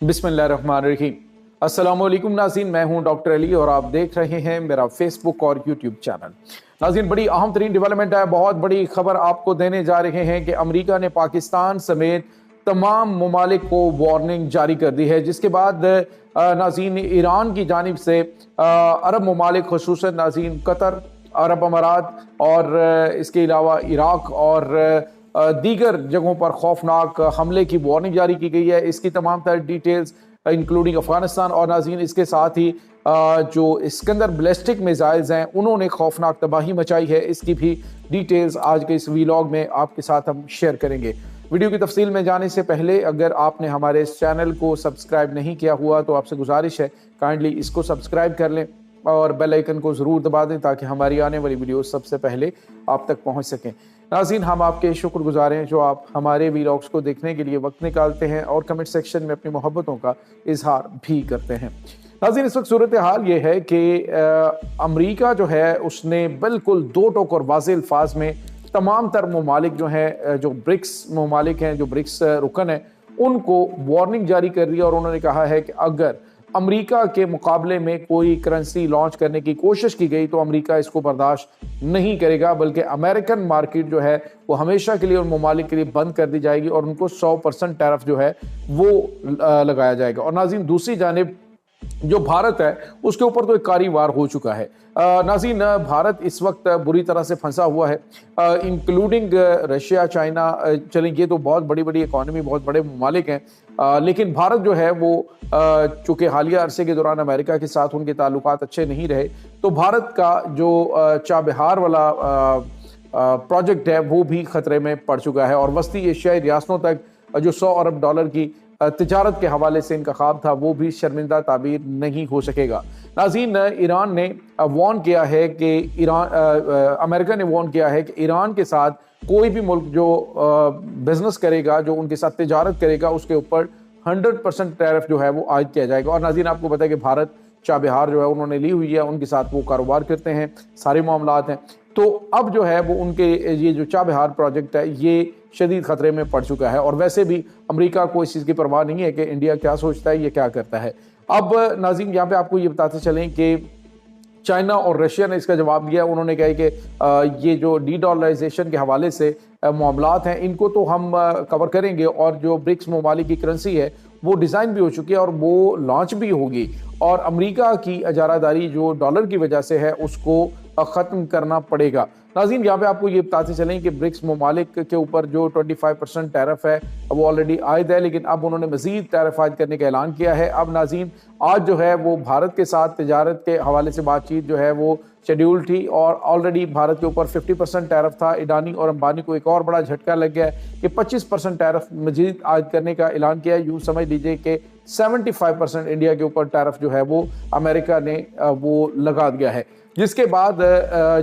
बिस्मिल्लाहिर्रहमानिर्रहीम। अस्सलाम वालेकुम नाज़रीन, मैं हूं डॉक्टर अली और आप देख रहे हैं मेरा फेसबुक और यूट्यूब चैनल। नाज़रीन, बड़ी अहम तरीन डेवलपमेंट है, बहुत बड़ी खबर आपको देने जा रहे हैं कि अमेरिका ने पाकिस्तान समेत तमाम ममालिक को वार्निंग जारी कर दी है, जिसके बाद नाज़रीन ईरान की जानिब से अरब ममालिक खुसूसन नाज़रीन कतर, अरब अमारात और इसके अलावा इराक और दीगर जगहों पर खौफनाक हमले की वार्निंग जारी की गई है। इसकी तमाम तर डिटेल्स इंक्लूडिंग अफगानिस्तान और नाज़रीन इसके साथ ही जो इस्कंदर बैलिस्टिक मिसाइल्स हैं उन्होंने खौफनाक तबाही मचाई है, इसकी भी डिटेल्स आज के इस वीलॉग में आपके साथ हम शेयर करेंगे। वीडियो की तफसील में जाने से पहले अगर आपने हमारे इस चैनल को सब्सक्राइब नहीं किया हुआ तो आपसे गुजारिश है काइंडली इसको सब्सक्राइब कर लें और बेल आइकन को ज़रूर दबा दें ताकि हमारी आने वाली वीडियो सबसे पहले आप तक पहुंच सकें। नाज़रीन, हम आपके शुक्रगुजार हैं जो आप हमारे वीलॉग्स को देखने के लिए वक्त निकालते हैं और कमेंट सेक्शन में अपनी मोहब्बतों का इजहार भी करते हैं। नाज़रीन, इस वक्त सूरत हाल ये है कि अमरीका जो है उसने बिल्कुल दो टोक और वाज़ेह अल्फाज में तमाम तर ममालिक जो हैं, जो ब्रिक्स ममालिक हैं, जो ब्रिक्स रुकन हैं, उनको वार्निंग जारी कर दी है और उन्होंने कहा है कि अगर अमेरिका के मुकाबले में कोई करेंसी लॉन्च करने की कोशिश की गई तो अमेरिका इसको बर्दाश्त नहीं करेगा, बल्कि अमेरिकन मार्केट जो है वो हमेशा के लिए उन ममालिक के लिए बंद कर दी जाएगी और उनको 100% टैरिफ जो है वो लगाया जाएगा। और नाज़रीन, दूसरी जानिब जो भारत है उसके ऊपर तो एक कारी वार हो चुका है। नाज़रीन, भारत इस वक्त बुरी तरह से फंसा हुआ है, इंक्लूडिंग रशिया, चाइना। चलें, ये तो बहुत बड़ी बड़ी इकॉनमी, बहुत बड़े ममालिक हैं, लेकिन भारत जो है वो चूँकि हालिया अरसे के दौरान अमेरिका के साथ उनके ताल्लुकात अच्छे नहीं रहे, तो भारत का जो चाबहार वाला प्रोजेक्ट है वो भी ख़तरे में पड़ चुका है और वस्ती एशियाई रियासतों तक जो $100 अरब की तिजारत के हवाले से इनका ख्वाब था वो भी शर्मिंदा ताबीर नहीं हो सकेगा। नाज़रीन, ईरान ने वार्न किया है कि अमेरिका ने वार्न किया है कि ईरान के साथ कोई भी मुल्क जो बिजनेस करेगा, जो उनके साथ तिजारत करेगा, उसके ऊपर 100% टैरिफ जो है वो आयद किया जाएगा। और नाज़रीन, आपको पता है कि भारत चाबहार जो है उन्होंने ली हुई है, उनके साथ वो कारोबार करते हैं, सारे मामलात हैं। तो अब जो है वो उनके ये जो चाबहार प्रोजेक्ट है ये शदीद ख़तरे में पड़ चुका है और वैसे भी अमेरिका को इस चीज़ की परवाह नहीं है कि इंडिया क्या सोचता है, ये क्या करता है। अब नाज़रीन, यहाँ पे आपको ये बताते चलें कि चाइना और रशिया ने इसका जवाब दिया। उन्होंने कहा कि ये जो डी-डॉलराइजेशन के हवाले से मामलात हैं इनको तो हम कवर करेंगे और जो ब्रिक्स ममालिक की करेंसी है वो डिज़ाइन भी हो चुकी है और वो लॉन्च भी होगी और अमेरिका की इजारादारी जो डॉलर की वजह से है उसको ख़त्म करना पड़ेगा। नाज़रीन, यहाँ पे आपको ये बताते चलें कि ब्रिक्स ममालिक के ऊपर जो 25% टैरिफ है वो ऑलरेडी आयद है, लेकिन अब उन्होंने मज़ीद टैरिफ आयद करने का ऐलान किया है। अब नाज़रीन, आज जो है वो भारत के साथ तिजारत के हवाले से बातचीत जो है वो शेड्यूल थी और ऑलरेडी भारत के ऊपर 50% टैरिफ था। अडानी और अंबानी को एक और बड़ा झटका लग गया है कि 25% टैरिफ मजीद आयद करने का ऐलान किया है। यूँ समझ लीजिए कि 75% इंडिया के ऊपर टैरिफ जो है वो अमेरिका ने वो लगा दिया है, जिसके बाद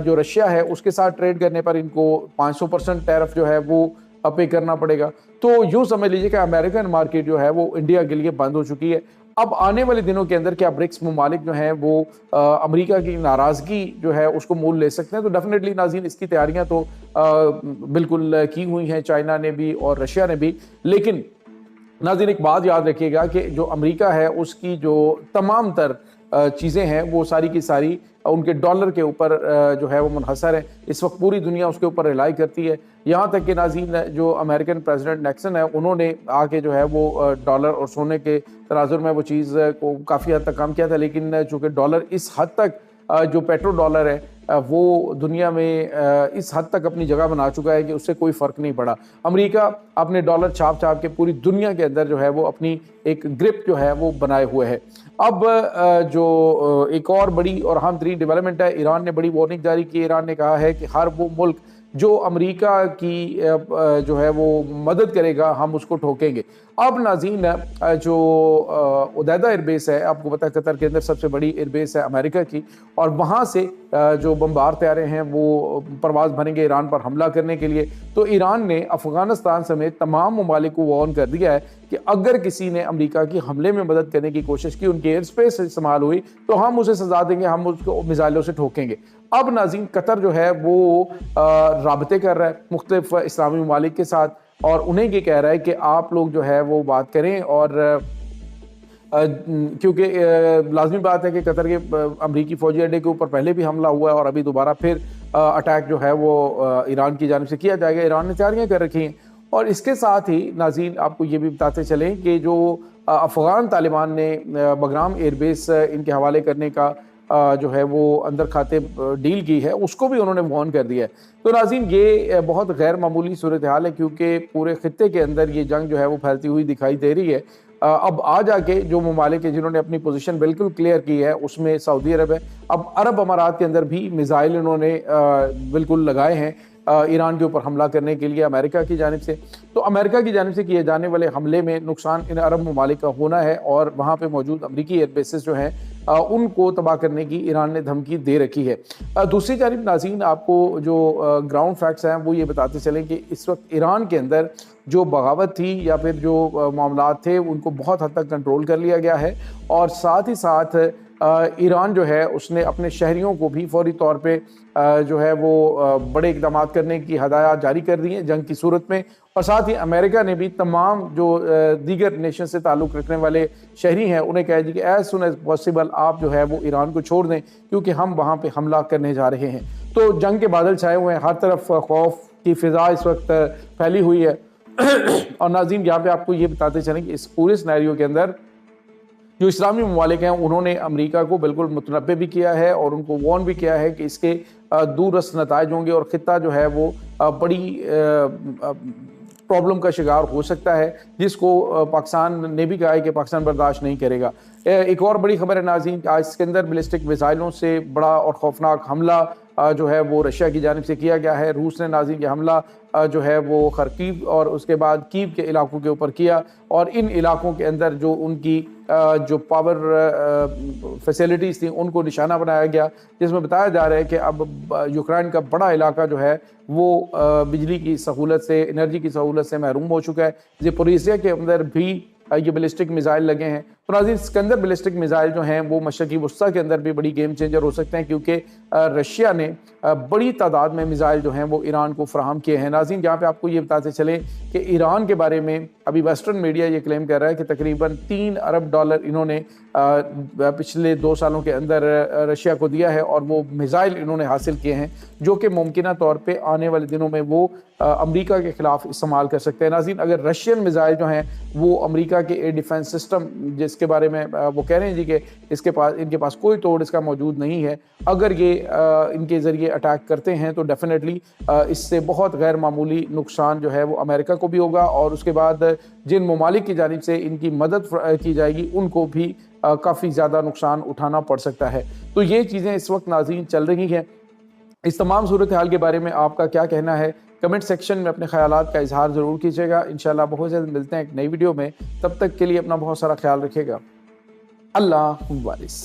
जो रशिया है उसके साथ ट्रेड करने पर इनको 500% टैरिफ जो है वो पे करना पड़ेगा। तो यूँ समझ लीजिए कि अमेरिकन मार्केट जो है वो इंडिया के लिए बंद हो चुकी है। अब आने वाले दिनों के अंदर क्या ब्रिक्स ममालिक जो हैं वो अमेरिका की नाराज़गी जो है उसको मोल ले सकते हैं? तो डेफिनेटली नाज़रीन, इसकी तैयारियां तो बिल्कुल की हुई हैं, चाइना ने भी और रशिया ने भी। लेकिन नाज़रीन, एक बात याद रखिएगा कि जो अमेरिका है उसकी जो तमाम तर चीज़ें हैं वो सारी की सारी उनके डॉलर के ऊपर जो है वो मुनहसर है। इस वक्त पूरी दुनिया उसके ऊपर रिलाई करती है, यहाँ तक कि नाज़रीन जो अमेरिकन प्रेसिडेंट निक्सन है उन्होंने आके जो है वो डॉलर और सोने के तनाजुर में वो चीज़ को काफ़ी हद तक कम किया था, लेकिन चूँकि डॉलर इस हद तक जो पेट्रो डॉलर है वो दुनिया में इस हद तक अपनी जगह बना चुका है कि उससे कोई फ़र्क नहीं पड़ा। अमेरिका अपने डॉलर छाप छाप के पूरी दुनिया के अंदर जो है वो अपनी एक ग्रिप जो है वो बनाए हुए है। अब जो एक और बड़ी और अहम तरीन डेवलपमेंट है, ईरान ने बड़ी वार्निंग जारी की। ईरान ने कहा है कि हर वो मुल्क जो अमेरिका की जो है वो मदद करेगा हम उसको ठोकेंगे। अब नाज़रीन, जो उदैदा एयरबेस है, आपको पता है कतर के अंदर सबसे बड़ी एयरबेस है अमेरिका की, और वहाँ से जो बमबार तैयारे हैं वो परवाज़ भरेंगे ईरान पर हमला करने के लिए। तो ईरान ने अफ़गानिस्तान समेत तमाम ममालिक को वार्न कर दिया है कि अगर किसी ने अमेरिका की हमले में मदद करने की कोशिश की, उनकी एयर स्पेस इस्तेमाल हुई, तो हम उसे सजा देंगे, हम उसको मिसाइलों से ठोकेंगे। अब नाज़रीन, कतर जो है वो राबते कर रहा है मुख्तलिफ इस्लामी ममालिक के साथ और उन्हें ये कह रहा है कि आप लोग जो है वो बात करें और کیونکہ لازمی بات ہے کہ قطر کے امریکی فوجی اڈے کے اوپر پہلے بھی حملہ ہوا ہے اور ابھی دوبارہ پھر اٹیک جو ہے وہ ایران کی جانب سے کیا جائے گا. ایران نے تیاریاں کر رکھی ہیں. اور اس کے ساتھ ہی ناظرین آپ کو یہ بھی بتاتے چلیں کہ جو افغان طالبان نے بگرام ایئر بیس ان کے حوالے کرنے کا جو ہے وہ اندر کھاتے ڈیل کی ہے, اس کو بھی انہوں نے وارن کر دیا ہے. تو ناظرین یہ بہت غیر معمولی صورتحال ہے, کیونکہ پورے خطے کے اندر یہ جنگ جو ہے وہ پھیلتی ہوئی دکھائی دے رہی ہے. اب آ جا کے جو ممالک ہیں جنہوں نے اپنی پوزیشن بالکل کلیئر کی ہے, اس میں سعودی عرب ہے. اب عرب امارات کے اندر بھی میزائل انہوں نے بالکل لگائے ہیں ایران کے اوپر حملہ کرنے کے لیے امریکہ کی جانب سے. تو امریکہ کی جانب سے کیے جانے والے حملے میں نقصان ان عرب ممالک کا ہونا ہے, اور وہاں پہ موجود امریکی ایئر بیسز جو ہیں ان کو تباہ کرنے کی ایران نے دھمکی دے رکھی ہے. دوسری جانب ناظرین آپ کو جو گراؤنڈ فیکٹس ہیں وہ یہ بتاتے چلیں کہ اس وقت ایران کے اندر جو بغاوت تھی یا پھر جو معاملات تھے ان کو بہت حد تک کنٹرول کر لیا گیا ہے, اور ساتھ ہی ساتھ ایران جو ہے اس نے اپنے شہریوں کو بھی فوری طور پہ جو ہے وہ بڑے اقدامات کرنے کی ہدایات جاری کر دی ہیں جنگ کی صورت میں. اور ساتھ ہی امریکہ نے بھی تمام جو دیگر نیشن سے تعلق رکھنے والے شہری ہیں انہیں کہا جی کہ ایز سون ایز پاسبل آپ جو ہے وہ ایران کو چھوڑ دیں, کیونکہ ہم وہاں پہ حملہ کرنے جا رہے ہیں. تو جنگ کے بادل چھائے ہوئے ہیں, ہر طرف خوف کی فضا اس وقت پھیلی ہوئی ہے. اور ناظرین یہاں پہ آپ کو یہ بتاتے چلیں کہ اس پورے سینیریو کے اندر جو اسلامی ممالک ہیں انہوں نے امریکہ کو بالکل متنبہ بھی کیا ہے اور ان کو وارن بھی کیا ہے کہ اس کے دور رس نتائج ہوں گے, اور خطہ جو ہے وہ بڑی پرابلم کا شکار ہو سکتا ہے, جس کو پاکستان نے بھی کہا ہے کہ پاکستان برداشت نہیں کرے گا. ایک اور بڑی خبر ہے ناظرین کہ آج اسکندر بیلسٹک میزائلوں سے بڑا اور خوفناک حملہ جو ہے وہ رشیا کی جانب سے کیا گیا ہے. روس نے ناظرین یہ حملہ جو ہے وہ خرکیو اور اس کے بعد کیو کے علاقوں کے اوپر کیا, اور ان علاقوں کے اندر جو ان کی جو پاور فیسلٹیز تھیں ان کو نشانہ بنایا گیا, جس میں بتایا جا رہا ہے کہ اب یوکرائن کا بڑا علاقہ جو ہے وہ بجلی کی سہولت سے, انرجی کی سہولت سے محروم ہو چکا ہے. زیپوریزیا کے اندر بھی یہ بیلسٹک میزائل لگے ہیں. تو ناظرین اسکندر بیلسٹک میزائل جو ہیں وہ مشرقی وسطیٰ کے اندر بھی بڑی گیم چینجر ہو سکتے ہیں, کیونکہ رشیا نے بڑی تعداد میں میزائل جو ہیں وہ ایران کو فراہم کیے ہیں. ناظرین جہاں پہ آپ کو یہ بتاتے چلیں کہ ایران کے بارے میں ابھی ویسٹرن میڈیا یہ کلیم کر رہا ہے کہ تقریباً $3 ارب انہوں نے پچھلے 2 سالوں کے اندر رشیا کو دیا ہے, اور وہ میزائل انہوں نے حاصل کیے ہیں جو کہ ممکنہ طور پہ آنے والے دنوں میں وہ امریکہ کے خلاف استعمال کر سکتے ہیں. ناظرین اگر رشین میزائل جو ہیں وہ امریکہ کے ایئر ڈیفنس سسٹم جس کے بارے میں وہ کہہ رہے ہیں جی کہ ان کے پاس کوئی توڑ اس کا موجود نہیں ہے, اگر یہ ان کے ذریعے اٹیک کرتے ہیں تو ڈیفینیٹلی اس سے بہت غیر معمولی نقصان جو ہے وہ امریکہ کو بھی ہوگا, اور اس کے بعد جن ممالک کی جانب سے ان کی مدد کی جائے گی ان کو بھی کافی زیادہ نقصان اٹھانا پڑ سکتا ہے. تو یہ چیزیں اس وقت ناظرین چل رہی ہیں. اس تمام صورتحال کے بارے میں آپ کا کیا کہنا ہے؟ کمنٹ سیکشن میں اپنے خیالات کا اظہار ضرور کیجیے گا. انشاءاللہ بہت جلد ملتے ہیں ایک نئی ویڈیو میں. تب تک کے لیے اپنا بہت سارا خیال رکھیے گا. اللہ حافظ.